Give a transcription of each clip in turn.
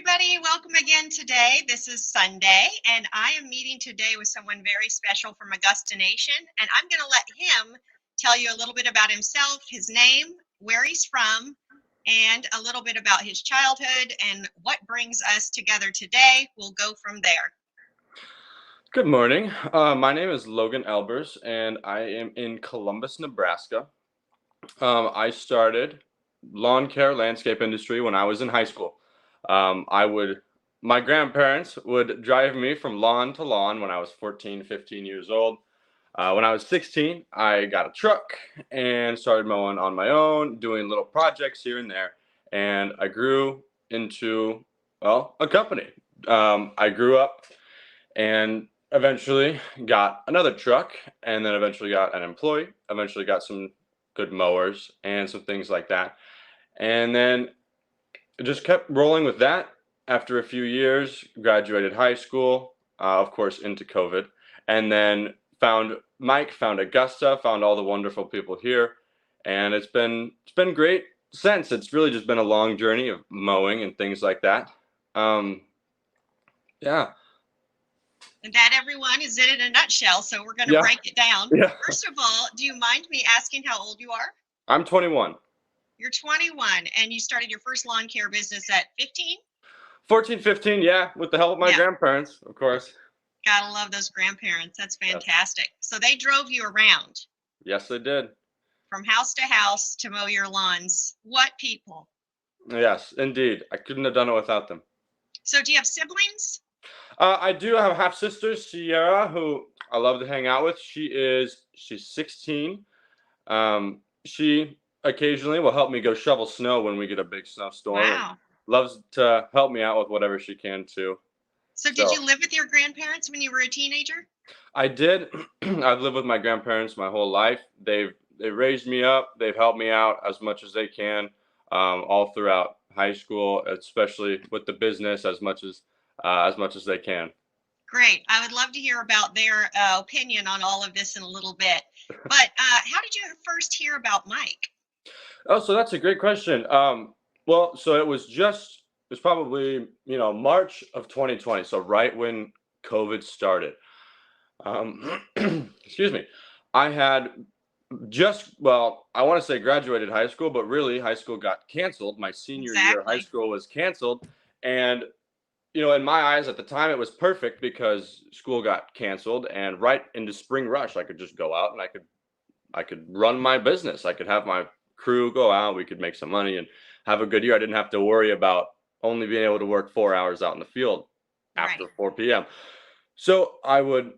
everybody. Welcome again today. This is Sunday, and I am meeting today with someone very special from Augusta Nation, and I'm going to let him tell you a little bit about himself, his name, where he's from, and a little bit about his childhood and what brings us together today. We'll go from there. Good morning. My name is Logan Elbers, and I am in Columbus, Nebraska. I started lawn care landscape industry when I was in high school. My grandparents would drive me from lawn to lawn when I was 14, 15 years old. When I was 16, I got a truck and started mowing on my own, doing little projects here and there. And I grew into, a company. I grew up and eventually got another truck, and then eventually got an employee, eventually got some good mowers and some things like that. And then just kept rolling with that. After a few years, graduated high school, of course, into COVID, and then found Mike, found Augusta, found all the wonderful people here, and it's been great since. It's really just been a long journey of mowing and things like that. Yeah. And that, everyone, is it in a nutshell, so we're going to Yeah. break it down. Yeah. First of all, do you mind me asking how old you are? I'm 21. You're 21, and you started your first lawn care business at 15? 14, 15, yeah, with the help of my grandparents, of course. Gotta love those grandparents. That's fantastic. Yes. So they drove you around. Yes, they did. From house to house to mow your lawns. What people? Yes, indeed. I couldn't have done it without them. So do you have siblings? I do have a half-sister, Sierra, who I love to hang out with. She's 16. She occasionally will help me go shovel snow when we get a big snowstorm. Wow. Loves to help me out with whatever she can too. So did you live with your grandparents when you were a teenager? I did. I've lived with my grandparents my whole life. They've raised me up. They've helped me out as much as they can, all throughout high school, especially with the business as much as they can. Great. I would love to hear about their opinion on all of this in a little bit. But how did you first hear about Mike? Oh, so that's a great question. So it was probably, March of 2020. So right when COVID started. Excuse me. I had I want to say graduated high school, but really high school got canceled. My senior year of high school was canceled. And, in my eyes at the time, it was perfect because school got canceled, and right into spring rush, I could just go out and I could run my business. I could have my crew go out. We could make some money and have a good year. I didn't have to worry about only being able to work 4 hours out in the field after 4 p.m. So I would,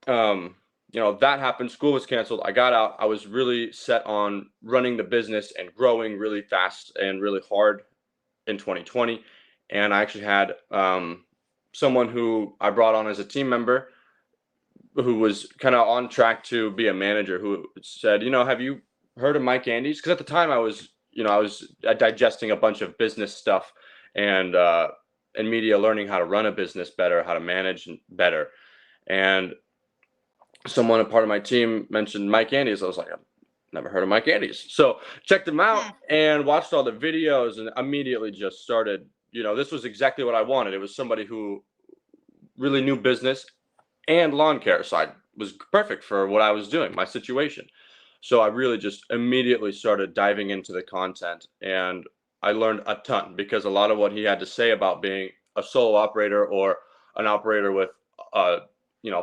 that happened. School was canceled. I got out. I was really set on running the business and growing really fast and really hard in 2020. And I actually had someone who I brought on as a team member who was kind of on track to be a manager, who said, have you heard of Mike Andes? Because at the time I was digesting a bunch of business stuff and media, learning how to run a business better, how to manage better. And a part of my team mentioned Mike Andes. I was like, I've never heard of Mike Andes. So checked him out and watched all the videos and immediately just started, this was exactly what I wanted. It was somebody who really knew business and lawn care. So was perfect for what I was doing, my situation. So I really just immediately started diving into the content, and I learned a ton because a lot of what he had to say about being a solo operator or an operator with, 4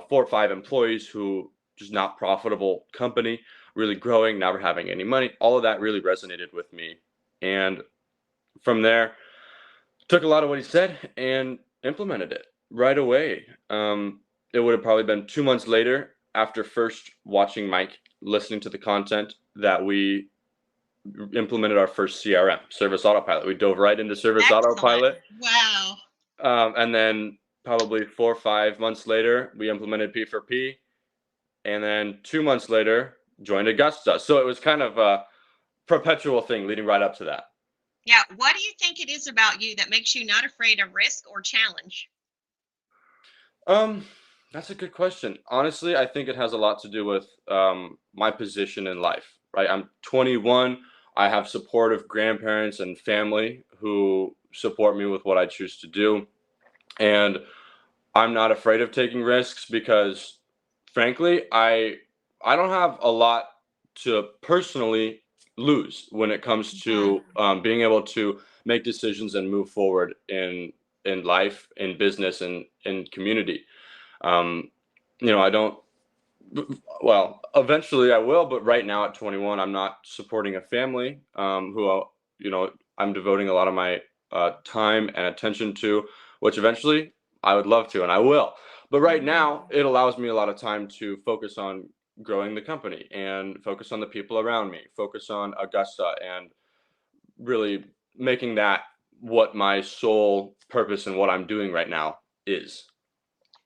or 5 employees who just not profitable company, really growing, never having any money. All of that really resonated with me. And from there, took a lot of what he said and implemented it right away. It would have probably been 2 months later after first watching Mike, listening to the content, that we implemented our first CRM, Service Autopilot. We dove right into Service Autopilot. Wow. And then probably 4 or 5 months later, we implemented P4P. And then 2 months later, joined Augusta. So it was kind of a perpetual thing leading right up to that. Yeah. What do you think it is about you that makes you not afraid of risk or challenge? That's a good question. Honestly, I think it has a lot to do with my position in life, right? I'm 21. I have supportive grandparents and family who support me with what I choose to do. And I'm not afraid of taking risks because, frankly, I don't have a lot to personally lose when it comes to being able to make decisions and move forward in life, in business, and in community. Um, I don't. Well, eventually I will, but right now at 21, I'm not supporting a family I'm devoting a lot of my time and attention to, which eventually I would love to, and I will. But right now, it allows me a lot of time to focus on growing the company and focus on the people around me, focus on Augusta, and really making that what my sole purpose and what I'm doing right now is.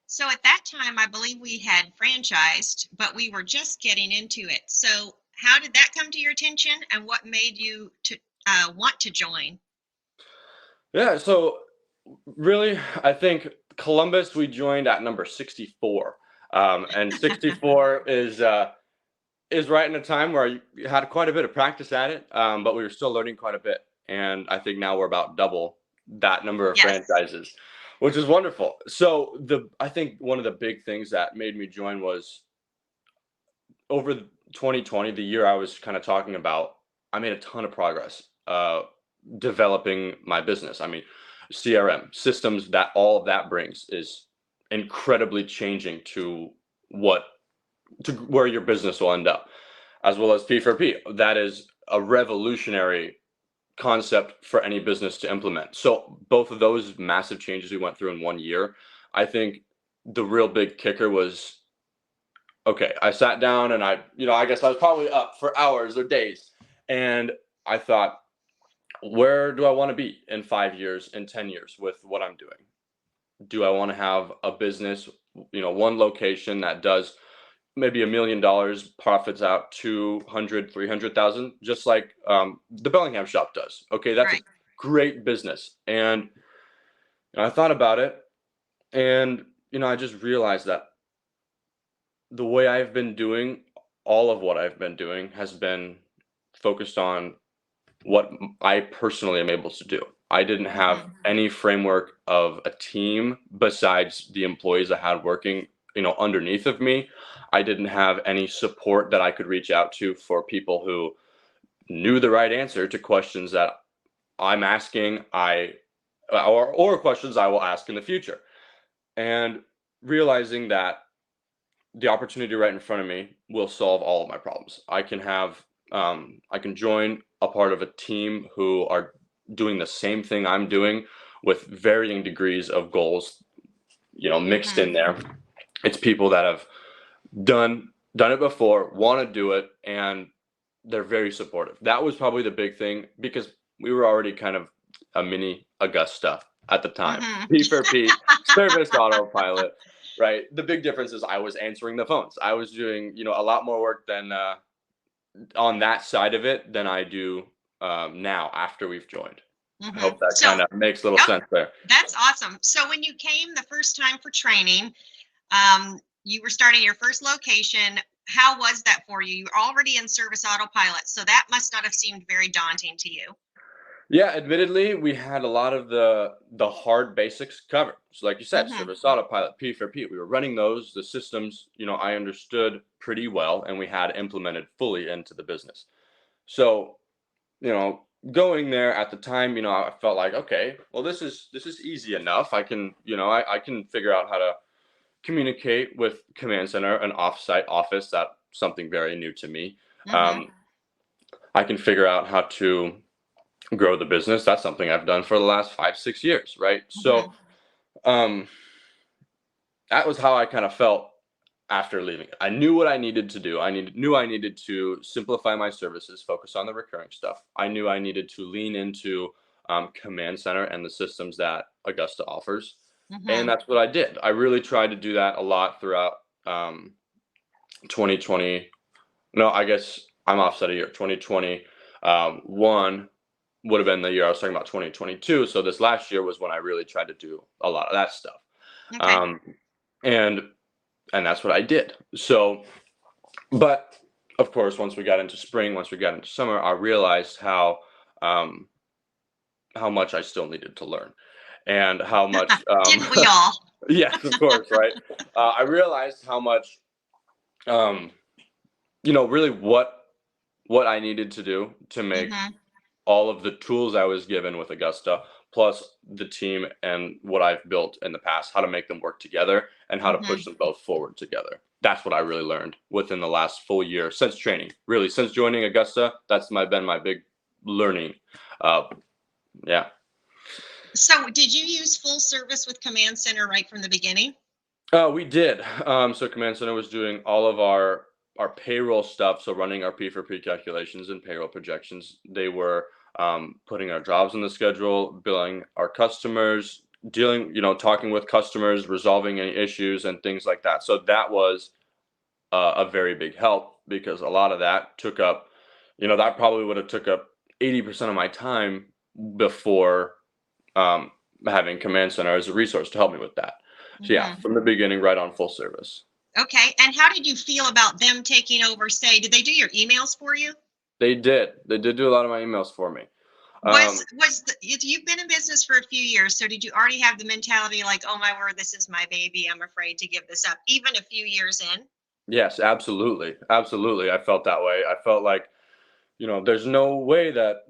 So at that time, I believe we had franchised, but we were just getting into it. So how did that come to your attention, and what made you to want to join? Yeah, so really, I think Columbus we joined at number 64, and 64 is right in a time where you had quite a bit of practice at it, but we were still learning quite a bit, and I think now we're about double that number of Yes. franchises, which is wonderful. So I think one of the big things that made me join was over 2020, the year I was kind of talking about. I made a ton of progress developing my business. I mean, CRM systems, that all of that brings is incredibly changing to where your business will end up, as well as P4P. That is a revolutionary concept for any business to implement. So both of those massive changes we went through in 1 year, I think the real big kicker was, okay, I sat down and I guess I was probably up for hours or days, and I thought, where do I want to be in 5 years, in 10 years with what I'm doing? Do I want to have a business, one location that does maybe $1 million, profits out 200, 300,000, just like the Bellingham shop does? Okay, that's a Right. great business. And I thought about it, and I just realized that the way I've been doing all of what I've been doing has been focused on what I personally am able to do. I didn't have any framework of a team besides the employees I had working, underneath of me. I didn't have any support that I could reach out to for people who knew the right answer to questions that I'm asking, or questions I will ask in the future. And realizing that the opportunity right in front of me will solve all of my problems. I can join a part of a team who are doing the same thing I'm doing with varying degrees of goals, mixed in there. It's people that have done it before, want to do it, and they're very supportive. That was probably the big thing because we were already kind of a mini Augusta at the time. P4P, service autopilot, right? The big difference is I was answering the phones. I was doing, a lot more work than on that side of it than I do now after we've joined. I hope that kind of makes a little sense there. That's awesome. So when you came the first time for training, you were starting your first location. How was that for you? You were already in service autopilot, so that must not have seemed very daunting to you. Yeah, admittedly, we had a lot of the hard basics covered. So like you said, service autopilot, P4P, we were running those. The systems, I understood pretty well, and we had implemented fully into the business. So, going there at the time, I felt like, okay, well, this is easy enough. I can, I can figure out how to communicate with command center, an offsite office. That's something very new to me. I can figure out how to grow the business. That's something I've done for the last 5-6 years, right? So that was how I kind of felt after leaving it. I knew what I needed to do. I needed to simplify my services, focus on the recurring stuff. I knew I needed to lean into command center and the systems that Augusta offers. And that's what I did. I really tried to do that a lot throughout 2020. No, I guess I'm offset a year. 2021 would have been the year I was talking about, 2022. So this last year was when I really tried to do a lot of that stuff. And that's what I did. So, but of course, once we got into spring, once we got into summer, I realized how how much I still needed to learn, and how much Didn't we all? yes, of course, right. I realized how much really what I needed to do to make Mm-hmm. all of the tools I was given with Augusta, plus the team and what I've built in the past, how to make them work together and how to Mm-hmm. push them both forward together. That's what I really learned within the last full year since training. Really, since joining Augusta, that's been my big learning. Uh, yeah. So did you use full service with Command Center right from the beginning? We did. So Command Center was doing all of our payroll stuff. So running our P4P calculations and payroll projections. They were putting our jobs on the schedule, billing our customers, dealing, talking with customers, resolving any issues and things like that. So that was a very big help because a lot of that took up, that probably would have took up 80% of my time before um, having Command Center as a resource to help me with that. So yeah, Mm-hmm. from the beginning, right on full service. Okay. And how did you feel about them taking over? Say, did they do your emails for you? They did. They did do a lot of my emails for me. You've been in business for a few years, so did you already have the mentality like, oh my word, this is my baby, I'm afraid to give this up, even a few years in? Yes, absolutely, absolutely. I felt that way. I felt like, there's no way that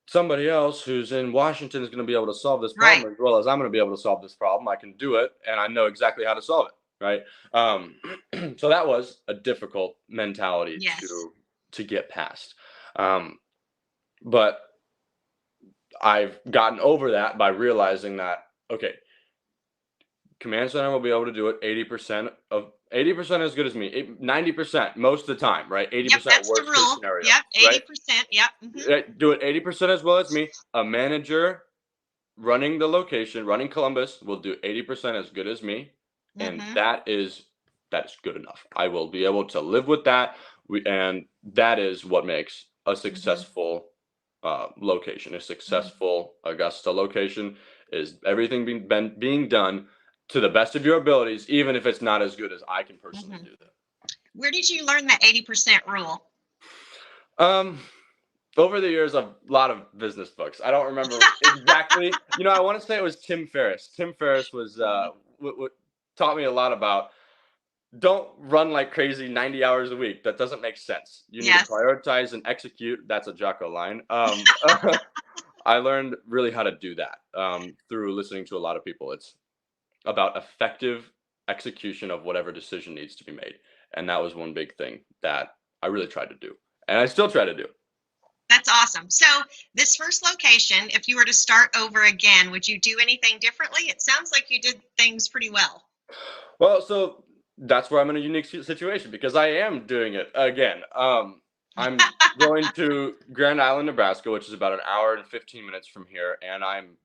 somebody else who's in Washington is going to be able to solve this Right. problem as well as I'm going to be able to solve this problem. I can do it, and I know exactly how to solve it. Right. Um, so that was a difficult mentality Yes. to get past. But I've gotten over that by realizing that, okay, Command Center will be able to do it 80% as good as me, 90% most of the time, right? Yep, 80% that's the worst case rule. scenario, Yep, right? 80%. Yep. Hmm. Do it 80% as well as me. A manager running the location, running Columbus, will do 80% as good as me, and Hmm. that is good enough. I will be able to live with that. And that is what makes a Hmm. successful location. A successful Augusta location is everything being done to the best of your abilities, even if it's not as good as I can personally Hmm. do that. Where did you learn that 80% rule? Um, Over the years, a lot of business books. I don't remember exactly. I want to say it was Tim Ferriss. Tim Ferriss was taught me a lot about don't run like crazy 90 hours a week. That doesn't make sense. You need to Yes. prioritize and execute. That's a Jocko line. I learned really how to do that through listening to a lot of people. It's about effective execution of whatever decision needs to be made. And that was one big thing that I really tried to do. And I still try to do. That's awesome. So, this first location, if you were to start over again, would you do anything differently? It sounds like you did things pretty well. Well, so that's where I'm in a unique situation because I am doing it again. I'm going to Grand Island, Nebraska, which is about an hour and 15 minutes from here, and I'm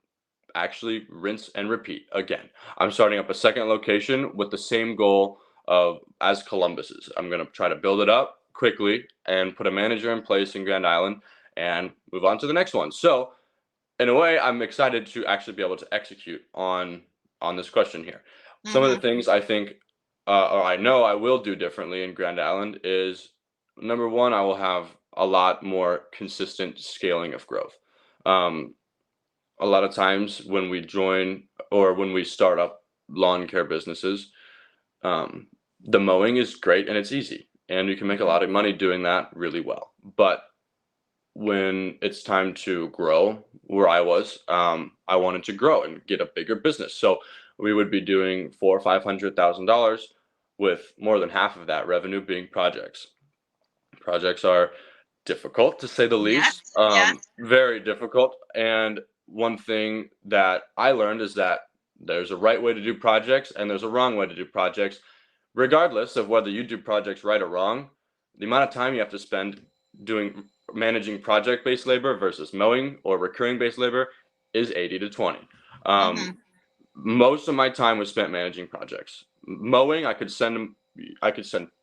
actually rinse and repeat again. I'm starting up a second location with the same goal of as Columbus's. I'm going to try to build it up quickly and put a manager in place in Grand Island and move on to the next one. So, in a way, I'm excited to actually be able to execute on this question here. Some of the Hmm. things I think, or I know I will do differently in Grand Island is number one, I will have a lot more consistent scaling of growth. Um, a lot of times when we join or when we start up lawn care businesses, um, the mowing is great and it's easy, and you can make a Hmm. lot of money doing that really well. But when it's time to grow, where I was, I wanted to grow and get a bigger business. So we would be doing $400,000 or $500,000, with more than half of that revenue being projects. Projects are difficult to say the Yes. least, Yes. very difficult. And one thing that I learned is that there's a right way to do projects and there's a wrong way to do projects. Regardless of whether you do projects right or wrong, the amount of time you have to spend doing managing project-based labor versus mowing or recurring-based labor is 80 to 20. Hmm. Most of my time was spent managing projects. Mowing, I could send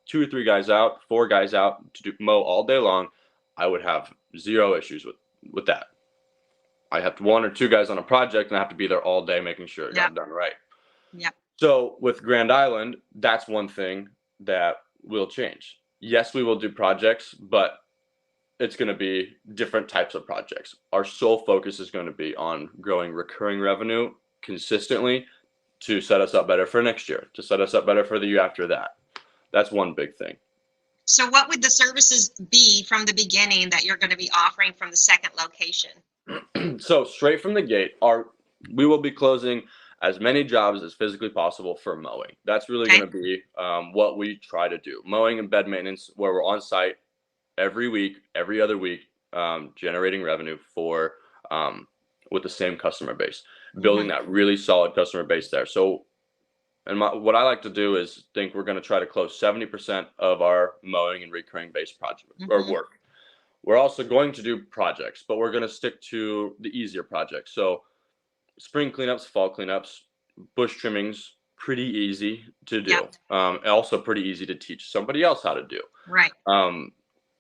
2 or 3 guys out, 4 guys out to mow all day long. I would have zero issues with that. I have 1 or 2 guys on a project, and I have to be there all day making sure it Yep. got done right. Yep. So with Grand Island, that's one thing that will change. Yes, we will do projects, but it's going to be different types of projects. Our sole focus is going to be on growing recurring revenue consistently to set us up better for next year, to set us up better for the year after that. That's one big thing. So what would the services be from the beginning that you're going to be offering from the second location? So straight from the gate, we will be closing as many jobs as physically possible for mowing. That's really Okay. going to be what we try to do. Mowing and bed maintenance, where we're on site every week, every other week, generating revenue for with the same customer base, building that really solid customer base there. So, and what I like to do is think we're going to try to close 70% of our mowing and recurring base project or work. We're also going to do projects, but we're going to stick to the easier projects. So spring cleanups, fall cleanups, bush trimmings, pretty easy to do. Yep. Also pretty easy to teach somebody else how to do. Right.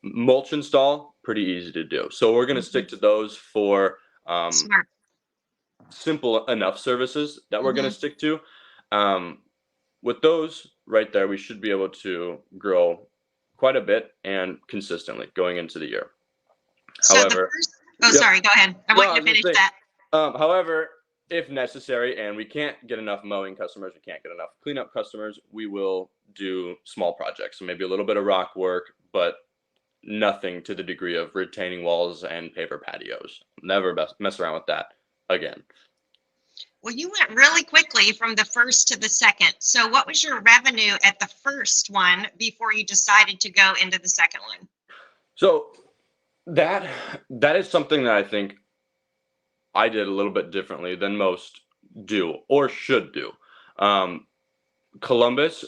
Mulch install, pretty easy to do. So we're going to stick to those for Smart. simple enough services that we're going to stick to. With those right there, we should be able to grow quite a bit and consistently going into the year. So However, sorry, go ahead. I want you to finish that. However, if necessary, and we can't get enough mowing customers, we can't get enough cleanup customers, we will do small projects. So maybe a little bit of rock work, but nothing to the degree of retaining walls and paver patios. Never mess around with that again. Well, you went really quickly from the first to the second. So what was your revenue at the first one before you decided to go into the second one? So that is something that I think I did a little bit differently than most do or should do. Columbus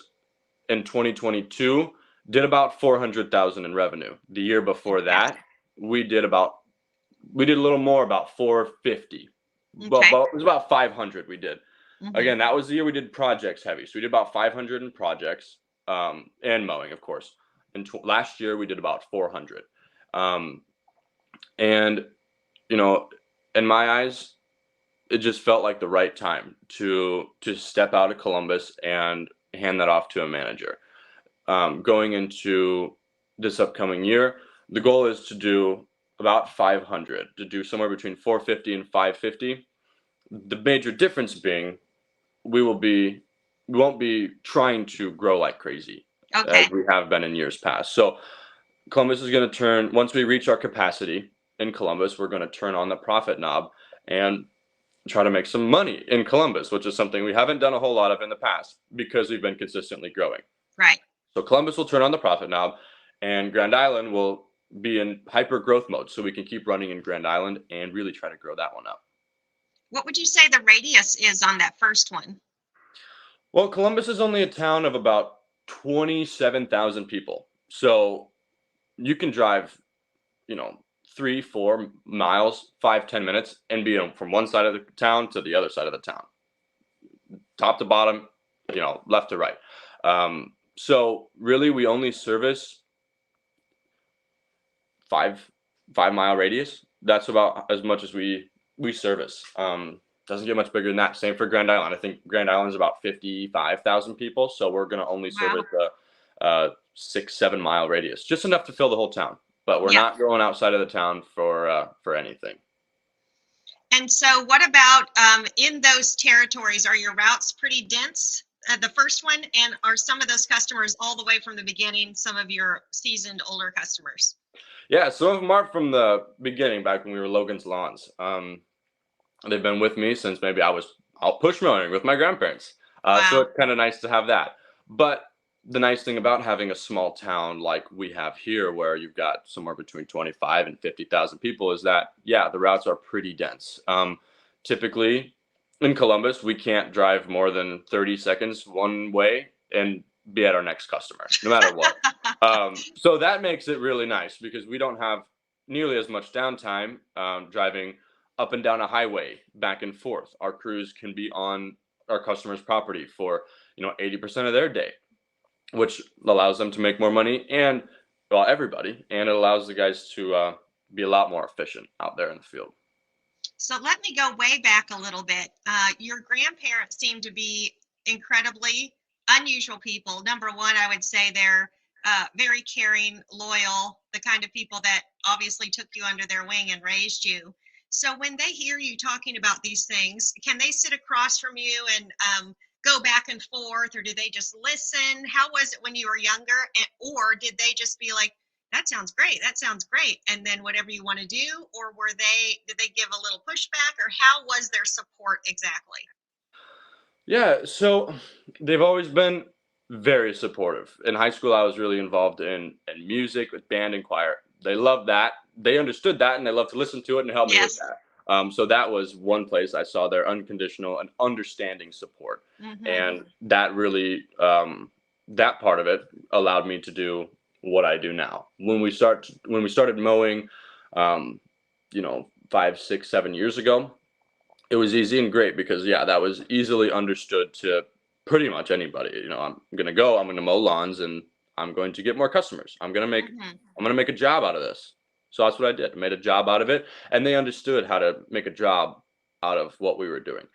in 2022 did about 400,000 in revenue. The year before that, we did a little more, about 450. Well, it was about 500 we did. Again, that was the year we did projects heavy. So we did about 500 in projects and mowing, of course. And last year we did about 400. And, you know, in my eyes, it just felt like the right time to step out of Columbus and hand that off to a manager. Going into this upcoming year, the goal is to do about 500, to do somewhere between 450 and 550. The major difference being we won't be trying to grow like crazy as we have been in years past. So Columbus is going to turn, once we reach our capacity in Columbus, we're going to turn on the profit knob and try to make some money in Columbus, which is something we haven't done a whole lot of in the past because we've been consistently growing. Right. So Columbus will turn on the profit knob and Grand Island will be in hyper growth mode. So we can keep running in Grand Island and really try to grow that one up. What would you say the radius is on that first one? Well, Columbus is only a town of about 27,000 people. So you can drive, 3-4 miles, 5-10 minutes and be from one side of the town to the other side of the town, top to bottom, left to right. So really we only service 5-mile radius. That's about as much as we service. Doesn't get much bigger than that. Same for Grand Island. I think Grand Island is about 55,000 people. So we're going to only service the 6-7 mile radius, just enough to fill the whole town. But we're not going outside of the town for anything. And so what about in those territories, are your routes pretty dense? The first one, and are some of those customers all the way from the beginning, some of your seasoned older customers? Yeah, some of them are from the beginning, back when we were Logan's Lawns. They've been with me since maybe I'll push mowing with my grandparents. So it's kind of nice to have that. But the nice thing about having a small town like we have here, where you've got somewhere between 25 and 50,000 people, is that, the routes are pretty dense. Typically in Columbus, we can't drive more than 30 seconds one way and be at our next customer, no matter what. So that makes it really nice because we don't have nearly as much downtime driving up and down a highway back and forth. Our crews can be on our customer's property for 80% of their day, which allows them to make more money and everybody, and it allows the guys to be a lot more efficient out there in the field. So let me go way back a little bit. Your grandparents seem to be incredibly unusual people. Number one, I would say they're very caring, loyal, the kind of people that obviously took you under their wing and raised you. So when they hear you talking about these things, can they sit across from you and go back and forth, or do they just listen? How was it when you were younger? Or did they just be like, that sounds great, that sounds great, and then whatever you want to do? Or did they give a little pushback, or how was their support exactly? Yeah, so they've always been very supportive. In high school, I was really involved in music with band and choir. They loved that. They understood that, and they loved to listen to it and help me with Yes. that. So that was one place I saw their unconditional and understanding support, and that really, that part of it allowed me to do what I do now. When we started mowing, um, 5, 6, 7 years ago, it was easy and great because yeah, that was easily understood to pretty much anybody. I'm gonna mow lawns and I'm going to get more customers. I'm gonna make a job out of this. So that's what I did. I made a job out of it, and they understood how to make a job out of what we were doing.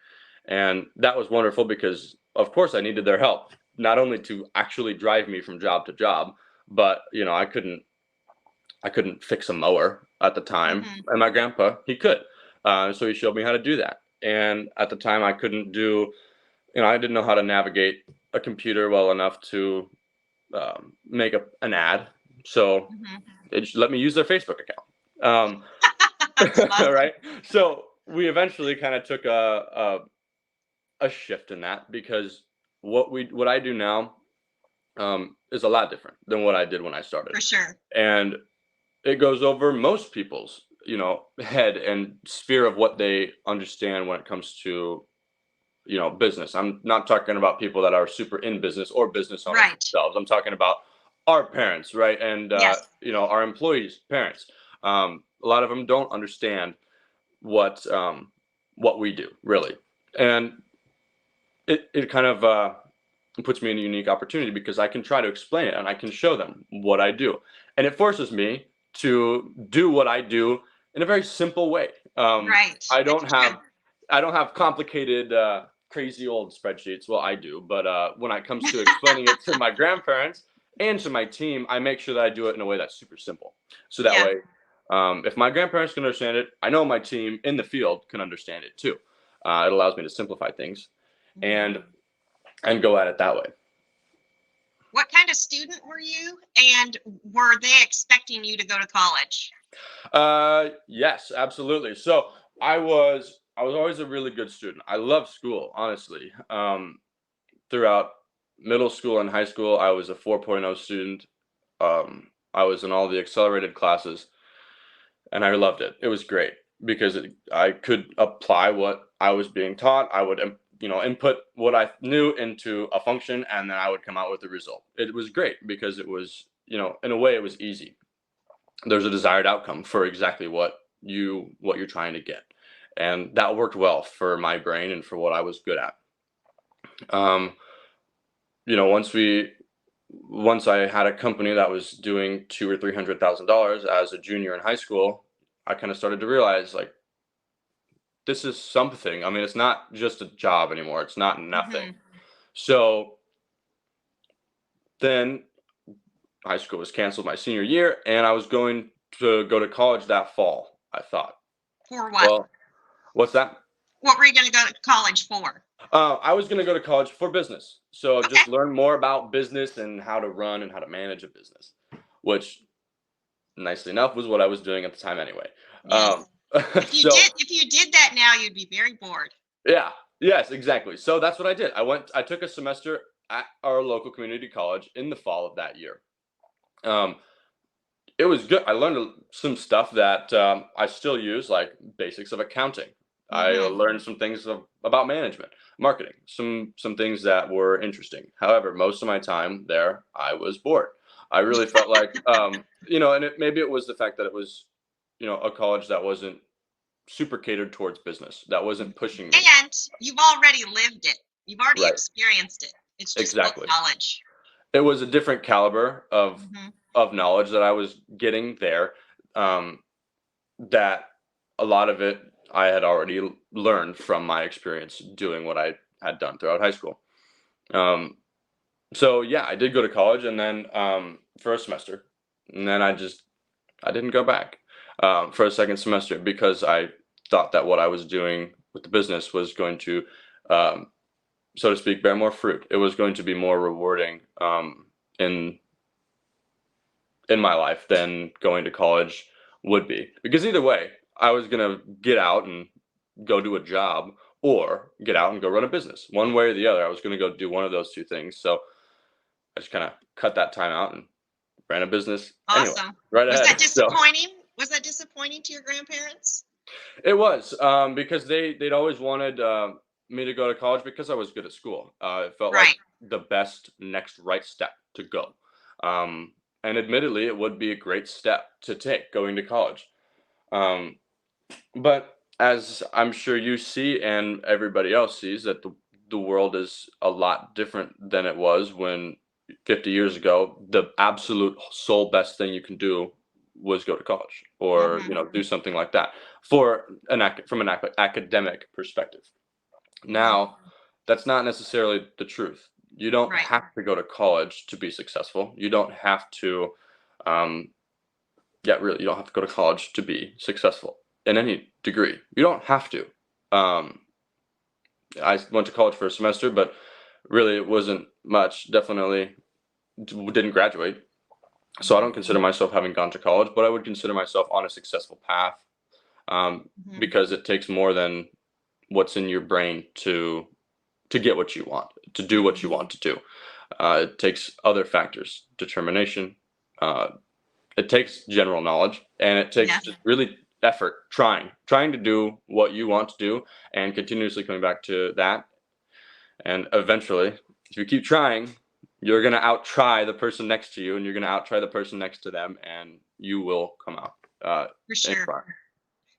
And that was wonderful because of course I needed their help, not only to actually drive me from job to job, but I couldn't fix a mower at the time, and my grandpa, he could. So he showed me how to do that. And at the time, I couldn't do, I didn't know how to navigate a computer well enough to make an ad. So they just let me use their Facebook account. That's awesome. Right. So we eventually kind of took a shift in that because what I do now is a lot different than what I did when I started. For sure. And it goes over most people's head and sphere of what they understand when it comes to business. I'm not talking about people that are super in business or business owners Right. themselves. I'm talking about our parents, right? And Yes. our employees parents. A lot of them don't understand what we do really, and it kind of puts me in a unique opportunity because I can try to explain it and I can show them what I do, and it forces me to do what I do in a very simple way. Right. I It's don't true. have complicated, crazy old spreadsheets. Well, I do, but when it comes to explaining it to my grandparents and to my team, I make sure that I do it in a way that's super simple. So that Yeah. way, if my grandparents can understand it, I know my team in the field can understand it too. It allows me to simplify things and go at it that way. What kind of student were you? And were they expecting you to go to college? Yes, absolutely. So I was always a really good student. I love school, honestly. Throughout middle school and high school, I was a 4.0 student. I was in all the accelerated classes, and I loved it. It was great because I could apply what I was being taught. I would, input what I knew into a function, and then I would come out with the result. It was great because it was, in a way, it was easy. There's a desired outcome for exactly what you're trying to get, and that worked well for my brain and for what I was good at. Um, you know, once I had a company that was doing $200,000 or $300,000 as a junior in high school, I kind of started to realize like this is something. I mean, it's not just a job anymore. It's not nothing. So then high school was canceled my senior year, and I was going to go to college that fall. I thought, For what? well, what's that? What were you going to go to college for? I was going to go to college for business. So Okay. just learn more about business and how to run and how to manage a business, which nicely enough was what I was doing at the time anyway. Yes. So If you did that now, you'd be very bored. yeah, yes, exactly. So that's what I did. I took a semester at our local community college in the fall of that year. Um, it was good. I learned some stuff that I still use, like basics of accounting. I learned some things about management, marketing, some things that were interesting. However, most of my time there, I was bored. I really felt like, and maybe it was the fact that it was, a college that wasn't super catered towards business, that wasn't pushing me. And you've already lived it. You've already Right. experienced it. It's just called Exactly. college. It was a different caliber of knowledge that I was getting there. That a lot of it I had already learned from my experience doing what I had done throughout high school. Um, So yeah, I did go to college, and then for a semester, and then I didn't go back for a second semester because I thought that what I was doing with the business was going to, um, so to speak, bear more fruit. It was going to be more rewarding in in my life than going to college would be. Because either way, I was gonna get out and go do a job, or get out and go run a business. One way or the other, I was gonna go do one of those two things. So I just kind of cut that time out and ran a business anyway, Awesome. right Was that ahead. So disappointing? Was that disappointing to your grandparents? it was because they'd always wanted me to go to college because I was good at school. It felt like Right. the best next right step to go. And admittedly, it would be a great step to take going to college. Um, but as I'm sure you see and everybody else sees, that the world is a lot different than it was when 50 years ago, the absolute sole best thing you can do was go to college, or Hmm. do something like that from an academic perspective. Hmm. Now, that's not necessarily the truth. You don't Right. have to go to college to be successful. You don't have to, um, yeah, really, you don't have to go to college to be successful in any degree. You don't have to. Um, I went to college for a semester, but really it wasn't much. Definitely didn't graduate. So I don't consider myself having gone to college, but I would consider myself on a successful path, Hmm. because it takes more than what's in your brain to get what you want, to do what you want to do. It takes other factors, determination. Uh, it takes general knowledge, and it takes Yes. just really effort, trying to do what you want to do, and continuously coming back to that. And eventually, if you keep trying, you're going to out try the person next to you, and you're going to out try the person next to them, and you will come out For in sure. front.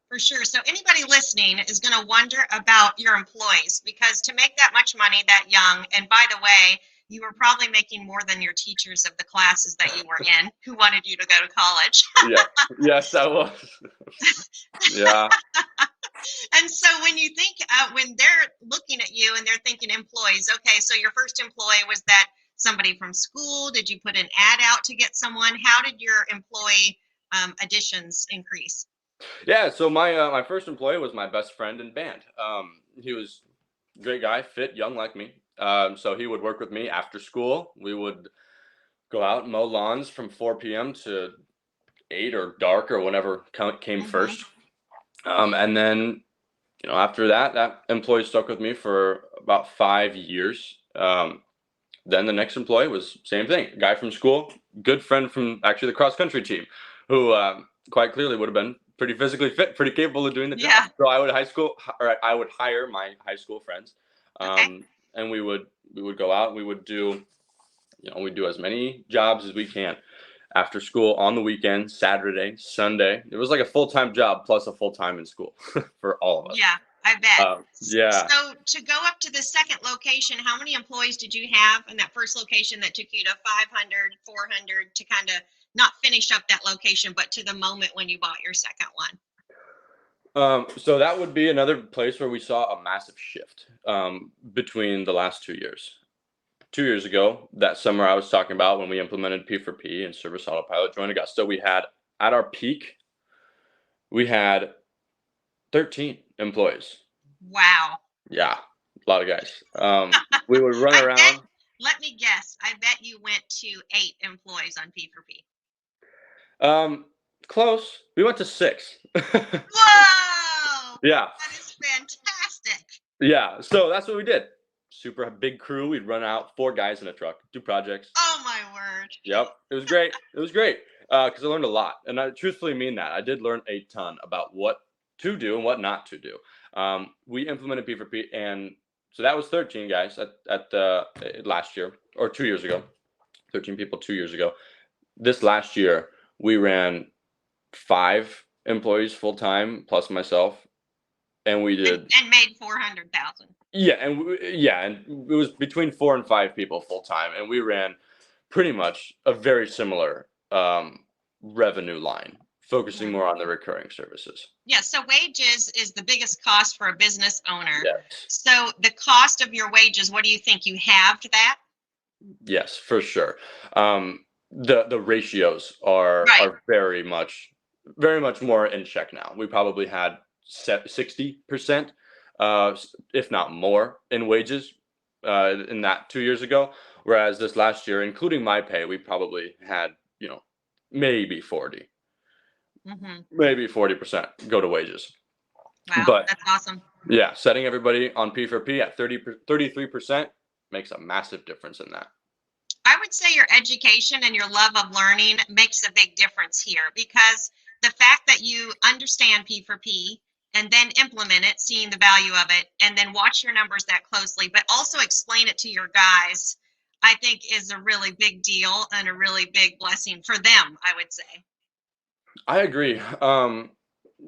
For sure. So anybody listening is going to wonder about your employees, because to make that much money that young, and by the way, you were probably making more than your teachers of the classes that you were in who wanted you to go to college. Yeah. Yes, I was. Yeah. And so when you think, when they're looking at you and they're thinking employees, okay, so your first employee, was that somebody from school? Did you put an ad out to get someone? How did your employee additions increase? Yeah. So my first employee was my best friend in band. He was a great guy, fit, young like me. So he would work with me after school. We would go out and mow lawns from 4 p.m. to 8 or dark or whenever came Hmm. first. And then after that, that employee stuck with me for about 5 years. Then the next employee was same thing, guy from school, good friend from actually the cross country team, who quite clearly would have been pretty physically fit, pretty capable of doing the job. Yeah. So I would hire my high school friends, Okay. and we would go out. We would do, we'd do as many jobs as we can after school, on the weekend, Saturday, Sunday. It was like a full time job plus a full time in school for all of us. Yeah, I bet. Yeah. So to go up to the second location, how many employees did you have in that first location that took you to 500, 400 to kind of not finish up that location, but to the moment when you bought your second one? So that would be another place where we saw a massive shift between the last 2 years. 2 years ago, that summer I was talking about, when we implemented P4P and Service Autopilot joined Augusta, we had, at our peak, we had 13 employees. Wow. Yeah, a lot of guys. We would run I bet, around. let me guess, I bet you went to 8 employees on P4P. Um, Close. We went to 6. Whoa! Yeah, That is fantastic. yeah. So that's what we did. Super big crew. We'd run out, 4 guys in a truck, do projects. Oh my word. Yep, it was great. It was great because I learned a lot, and I truthfully mean that. I did learn a ton about what to do and what not to do. We implemented P4P, and so that was 13 guys at the last year, or 2 years ago. 13 people 2 years ago. This last year, we ran 5 employees full time plus myself, and we did. And made 400,000. Yeah, and it was between 4 and 5 people full time, and we ran pretty much a very similar revenue line, focusing more on the recurring services. Yeah, so wages is the biggest cost for a business owner. Yes. So the cost of your wages, what do you think? You halved that? Yes, for sure. The ratios are Right. are very much more in check now. We probably had 60%, if not more, in wages in that 2 years ago. Whereas this last year, including my pay, we probably had maybe 40, Hmm. maybe 40% go to wages. Wow, But that's awesome. yeah, setting everybody on P for P at 33% makes a massive difference in that. I would say your education and your love of learning makes a big difference here because the fact that you understand P for P and then implement it, seeing the value of it, and then watch your numbers that closely, but also explain it to your guys, I think is a really big deal and a really big blessing for them, I would say. I agree.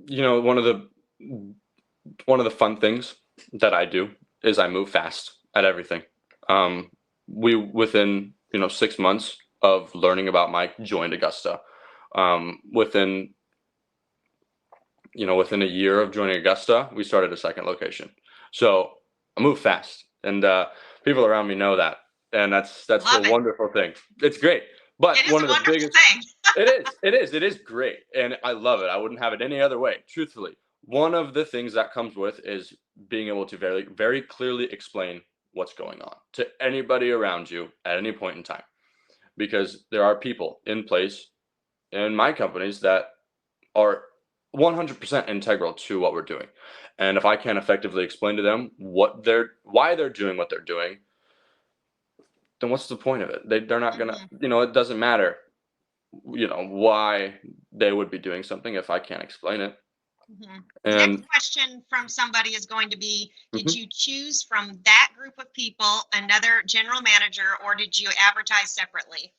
You know, one of the fun things that I do is I move fast at everything. Um, we within 6 months of learning about Mike joined Augusta. Within within a year of joining Augusta, we started a second location. So I move fast, and people around me know that, and that's a Love it. wonderful thing. It's great. But It is one a of the wonderful biggest thing. it is great, and I love it. I wouldn't have it any other way. Truthfully, one of the things that comes with is being able to very very clearly explain what's going on to anybody around you at any point in time, because there are people in place in my companies that are 100% integral to what we're doing. And if I can't effectively explain to them why they're doing what they're doing, then what's the point of it? They're not gonna, Mhm, it doesn't matter, why they would be doing something if I can't explain it. mhm. Next And question from somebody is going to be, did mhm. you choose from that group of people another general manager, or did you advertise separately?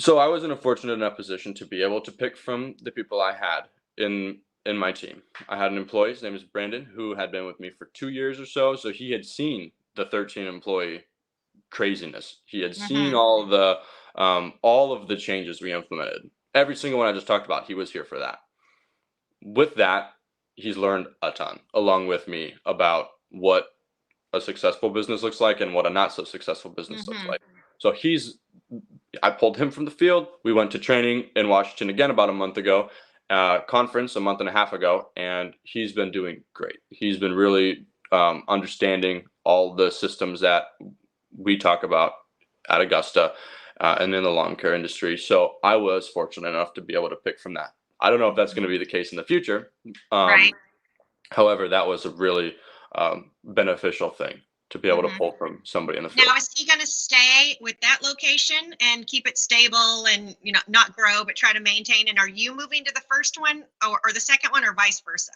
So I was in a fortunate enough position to be able to pick from the people I had in my team. I had an employee, his name is Brandon, who had been with me for 2 years or so. So he had seen the 13 employee craziness. He had seen Mhm. all of the changes we implemented. Every single one I just talked about, he was here for that. With that, he's learned a ton along with me about what a successful business looks like and what a not so successful business looks Mhm. like. So I pulled him from the field. We went to training in Washington again about a month ago, conference a month and a half ago, and he's been doing great. He's been really understanding all the systems that we talk about at Augusta and in the lawn care industry. So I was fortunate enough to be able to pick from that. I don't know if that's going Mhm. to be the case in the future. Um, Right. However, that was a really beneficial thing to be able to Mhm. pull from somebody in the field. Now, is he going to stay with that location and keep it stable and not grow, but try to maintain? And are you moving to the first one or the second one, or vice versa?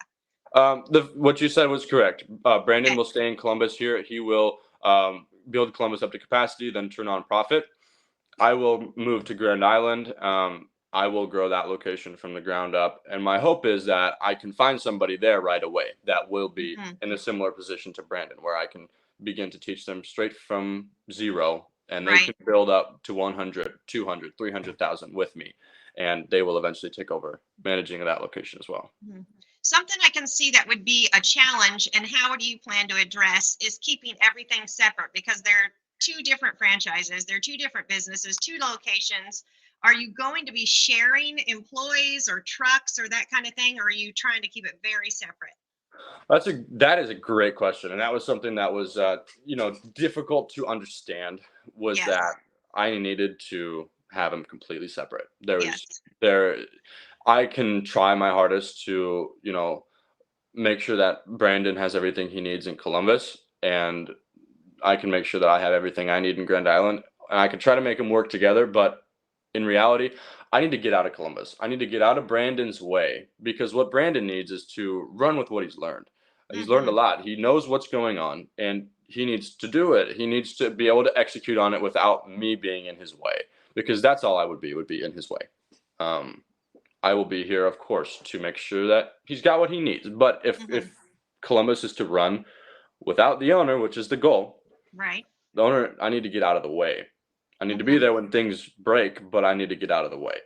What you said was correct. Brandon Okay. will stay in Columbus here. He will build Columbus up to capacity, then turn on profit. I will move to Grand Island. I will grow that location from the ground up. And my hope is that I can find somebody there right away that will be Mhm. in a similar position to Brandon, where I can begin to teach them straight from zero and they Right. can build up to 100, 200, 300,000 with me. And they will eventually take over managing that location as well. Mhm. Something I can see that would be a challenge, and how do you plan to address, is keeping everything separate because they're two different franchises, they're two different businesses, two locations. Are you going to be sharing employees or trucks or that kind of thing, or are you trying to keep it very separate? That is a great question, and that was something that was difficult to understand. Was that Yes. I needed to have them completely separate. There was Yes. there, I can try my hardest to make sure that Brandon has everything he needs in Columbus, and I can make sure that I have everything I need in Grand Island, and I can try to make them work together. But in reality, I need to get out of Columbus. I need to get out of Brandon's way because what Brandon needs is to run with what he's learned. He's learned a Hmm. lot. He knows what's going on, and he needs to do it. He needs to be able to execute on it without me being in his way, because that's all I would be in his way. Um, I will be here, of course, to make sure that he's got what he needs. But if Hmm. Columbus is to run without the owner, which is the goal, Right. the owner, I need to get out of the way. I need to be Hmm. there when things break, but I need to get out of the way.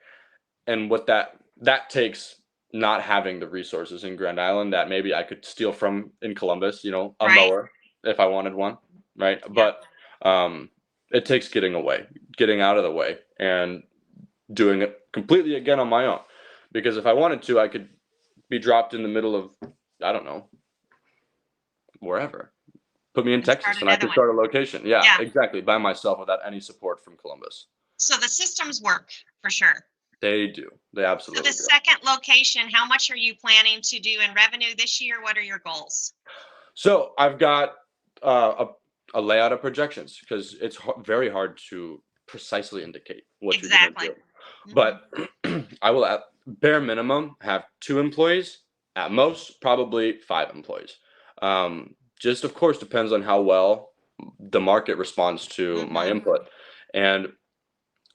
And what that takes, not having the resources in Grand Island that maybe I could steal from in Columbus, a Right. mower if I wanted one, right? Yep. But um, it takes getting out of the way and doing it completely again on my own. Because if I wanted to, I could be dropped in the middle of, I don't know, wherever. Put me in Texas and I could start a location. Yeah, exactly. By myself without any support from Columbus. So the systems work for sure. They do. They absolutely do. So the second location, how much are you planning to do in revenue this year? What are your goals? So I've got a layout of projections because it's very hard to precisely indicate what you're going to do. But I will at bare minimum have 2 employees, at most probably 5 employees. Just of course depends on how well the market responds to my input. And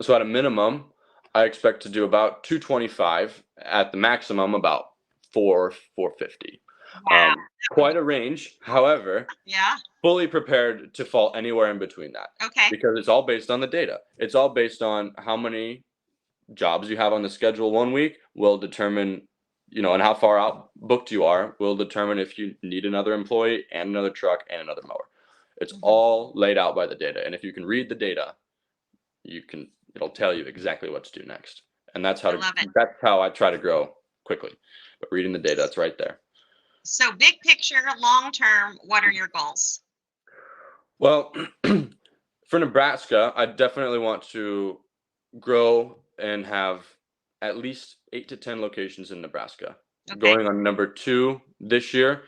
so at a minimum, I expect to do about 225, at the maximum about 450. Wow. Quite a range. However, fully prepared to fall anywhere in between that. Okay. Because it's all based on the data. It's all based on how many jobs you have on the schedule one week will determine, and how far out booked you are will determine if you need another employee and another truck and another mower. It's all laid out by the data. And if you can read the data, it'll tell you exactly what to do next. And that's how I try to grow quickly. But reading the data, it's right there. So big picture, long term, what are your goals? Well, for Nebraska, I definitely want to grow and have at least 8 to 10 locations in Nebraska. Okay. Going on number 2 this year.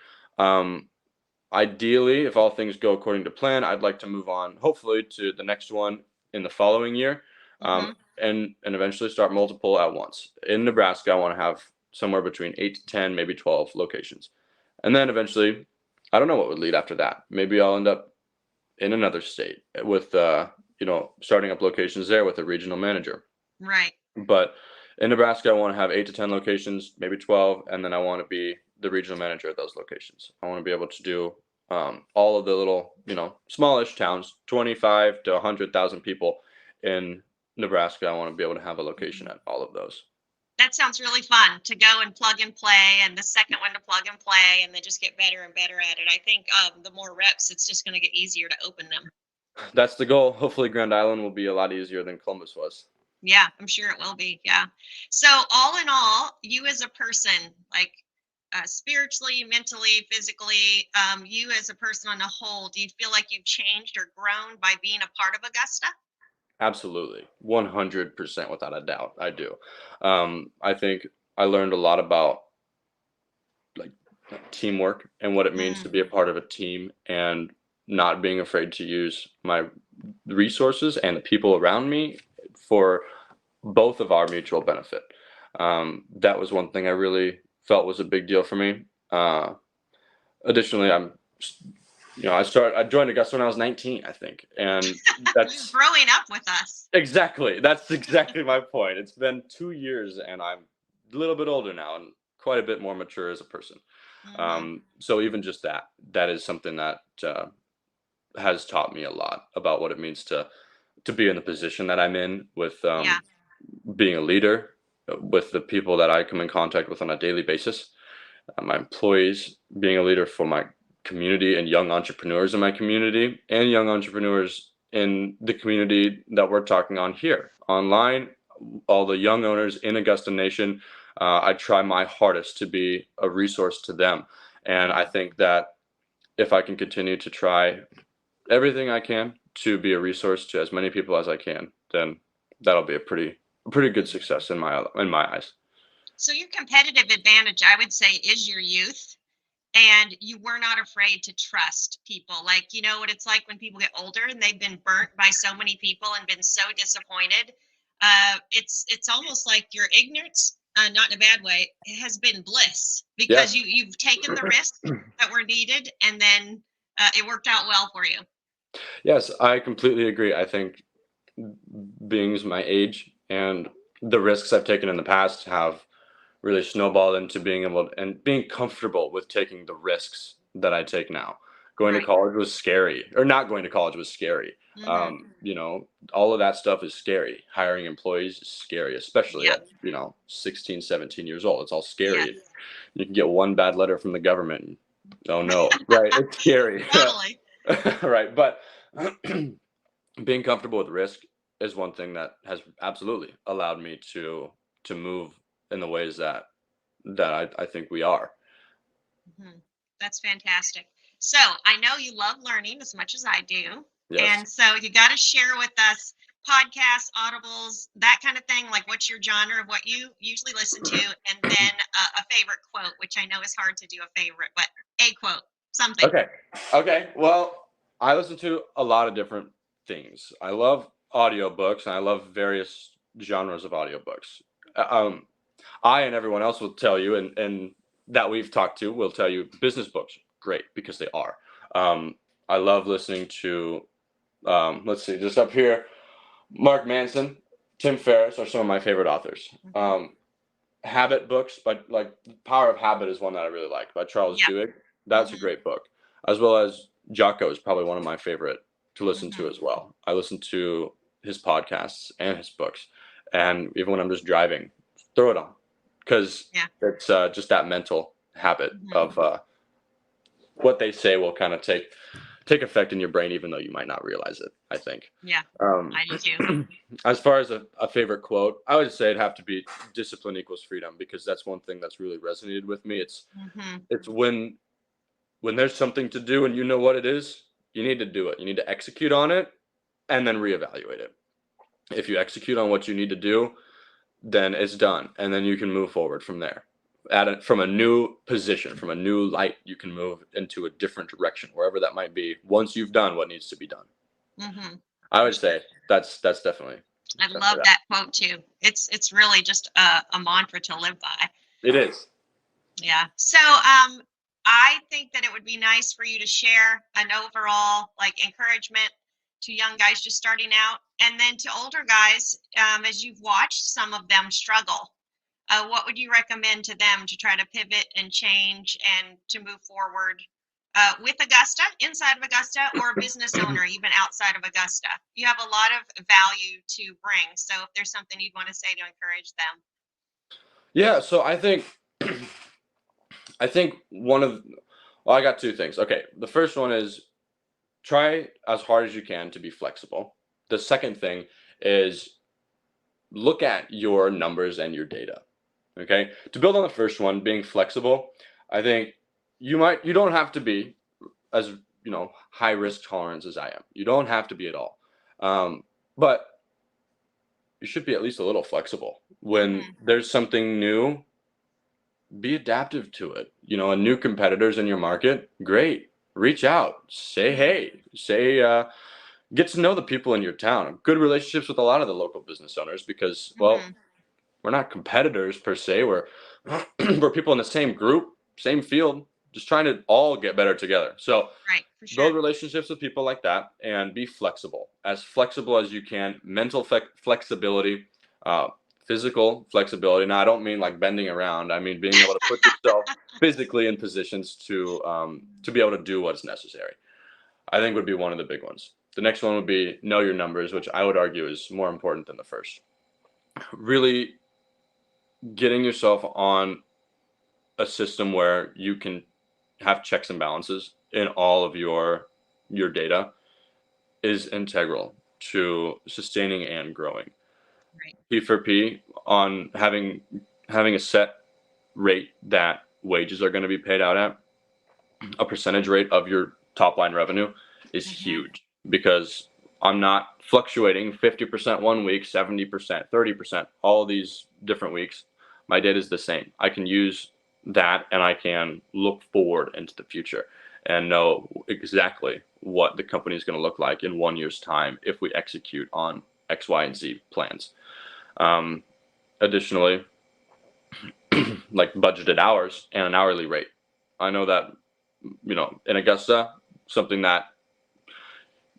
Ideally, if all things go according to plan, I'd like to move on, hopefully, to the next one in the following year, and eventually start multiple at once. In Nebraska, I want to have somewhere between 8 to 10, maybe 12 locations. And then eventually, I don't know what would lead after that. Maybe I'll end up in another state with, starting up locations there with a regional manager. Right. But in Nebraska, I want to have 8 to 10 locations, maybe 12, and then I want to be the regional manager at those locations. I want to be able to do all of the little, smallish towns, 25 to 100,000 people in Nebraska. I want to be able to have a location at all of those. That sounds really fun, to go and plug and play, and the second one to plug and play, and then just get better and better at it. I think the more reps, it's just going to get easier to open them. That's the goal. Hopefully Grand Island will be a lot easier than Columbus was. Yeah, I'm sure it will be. Yeah. So all in all, you as a person, like spiritually, mentally, physically, you as a person on a whole, do you feel like you've changed or grown by being a part of Augusta? Absolutely. 100% without a doubt. I do. I think I learned a lot about teamwork and what it means to be a part of a team, and not being afraid to use my resources and the people around me for both of our mutual benefit. That was one thing I really felt was a big deal for me. Additionally, I joined Augusta when I was 19, I think, and that's You're growing up with us. Exactly. That's exactly my point. It's been 2 years, and I'm a little bit older now and quite a bit more mature as a person. So even just that is something that has taught me a lot about what it means to be in the position that I'm in, with being a leader, with the people that I come in contact with on a daily basis, my employees, being a leader for my community and young entrepreneurs in my community, and young entrepreneurs in the community that we're talking on here online, all the young owners in Augusta Nation. I try my hardest to be a resource to them. And I think that if I can continue to try everything I can to be a resource to as many people as I can, then that'll be a pretty good success in my eyes. So your competitive advantage, I would say, is your youth. And you were not afraid to trust people. Like, you know what it's like when people get older and they've been burnt by so many people and been so disappointed. It's almost like your ignorance, not in a bad way, has been bliss, because you've taken the risks that were needed, and then it worked out well for you. Yes, I completely agree. I think being my age and the risks I've taken in the past have really snowballed into being able and being comfortable with taking the risks that I take now. Going to college was scary, or not going to college was scary. All of that stuff is scary. Hiring employees is scary, especially at 16, 17 years old. It's all scary. You can get one bad letter from the government. Oh no, right? It's scary. Totally. Right, but being comfortable with risk is one thing that has absolutely allowed me to move in the ways that I think we are. Mhm. That's fantastic. So I know you love learning as much as I do. Yes. And so you got to share with us podcasts, audibles, that kind of thing. Like, what's your genre of what you usually listen to? And then a favorite quote, which I know is hard to do a favorite, but a quote, something. Okay. Okay. Well, I listen to a lot of different things. I love audiobooks and I love various genres of audiobooks. Um, I and everyone else will tell you, and that we've talked to will tell you, business books, great, because they are. Um, I love listening to, let's see, just up here, Mark Manson, Tim Ferriss are some of my favorite authors. Hmm. Habit books, but like Power of Habit is one that I really like by Charles Yeah. Duhigg. That's a Hmm. great book, as well as Jocko is probably one of my favorite to listen to Hmm. as well. I listen to his podcasts and his books, and even when I'm just driving, throw it on because Yeah. it's just that mental habit Hmm. of what they say will kind of take effect in your brain, even though you might not realize it. I think. Yeah. Um, I do too. as far as a favorite quote, I would say it'd have to be "Discipline equals freedom" because that's one thing that's really resonated with me. Hmm. It's when there's something to do and you know what it is, you need to do it. You need to execute on it and then reevaluate it. If you execute on what you need to do, then it's done, and then you can move forward from there. From a new position, from a new light, you can move into a different direction, wherever that might be. Once you've done what needs to be done, Hmm. I For would sure. say that's definitely I love that. that quote too. It's really just a mantra to live by. It is. Yeah. So I think that it would be nice for you to share an overall like encouragement to young guys just starting out, and then to older guys, as you've watched some of them struggle. What would you recommend to them to try to pivot and change and to move forward with Augusta, inside of Augusta, or a business owner even outside of Augusta? You have a lot of value to bring. So if there's something you'd want to say to encourage them. Yeah, so I think well, I got two things. Okay, the first one is try as hard as you can to be flexible. The second thing is look at your numbers and your data. Okay? To build on the first one, being flexible, I think you don't have to be as, high risk tolerance as I am. You don't have to be at all. But you should be at least a little flexible. When Hmm. there's something new, be adaptive to it. A new competitors in your market, great. Reach out, say hey, get to know the people in your town. Good relationships with a lot of the local business owners because, well, Hmm. we're not competitors per se. We're we're people in the same group, same field, just trying to all get better together. So Right, for build sure. relationships with people like that and be flexible as you can. Mental flexibility, uh, physical flexibility. Now I don't mean like bending around. I mean being able to put yourself physically in positions to be able to do what's necessary. I think would be one of the big ones. The next one would be know your numbers, which I would argue is more important than the first. Really getting yourself on a system where you can have checks and balances in all of your data is integral to sustaining and growing. Right. P for P on having a set rate that wages are going to be paid out at, a percentage rate of your top line revenue is Hmm. huge because I'm not fluctuating 50% one week, 70%, 30%, all these different weeks. My data is the same. I can use that and I can look forward into the future and know exactly what the company is going to look like in 1 year's time if we execute on X, Y, and Z plans. Um, Additionally, like budgeted hours and an hourly rate. I know that, in Augusta, something that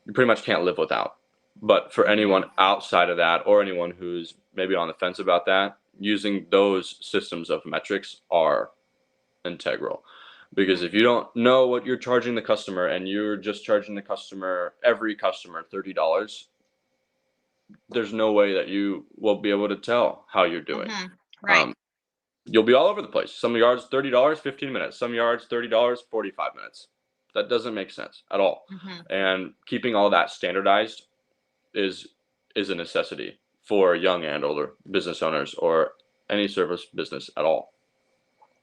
you pretty much can't live without. But for Hmm. anyone outside of that or anyone who's maybe on the fence about that, using those systems of metrics are integral. Because if you don't know what you're charging the customer and you're just charging every customer $30, there's no way that you will be able to tell how you're doing. Hmm. Right. Um, you'll be all over the place. Some yards $30, 15 minutes. Some yards $30, 45 minutes. That doesn't make sense at all. Hmm. And keeping all that standardized is a necessity for young and older business owners or any service business at all.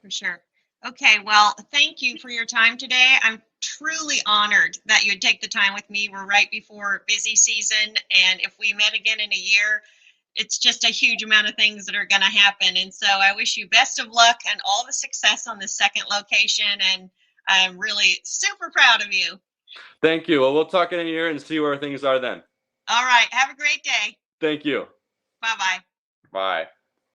For sure. Okay, well, thank you for your time today. I'm truly honored that you would take the time with me. We're right before busy season, and if we met again in a year, it's just a huge amount of things that are going to happen. And so I wish you best of luck and all the success on the second location, and I'm really super proud of you. Thank you. Well, we'll talk in a year and see where things are then. All right, have a great day. Thank you. Bye-bye. Bye.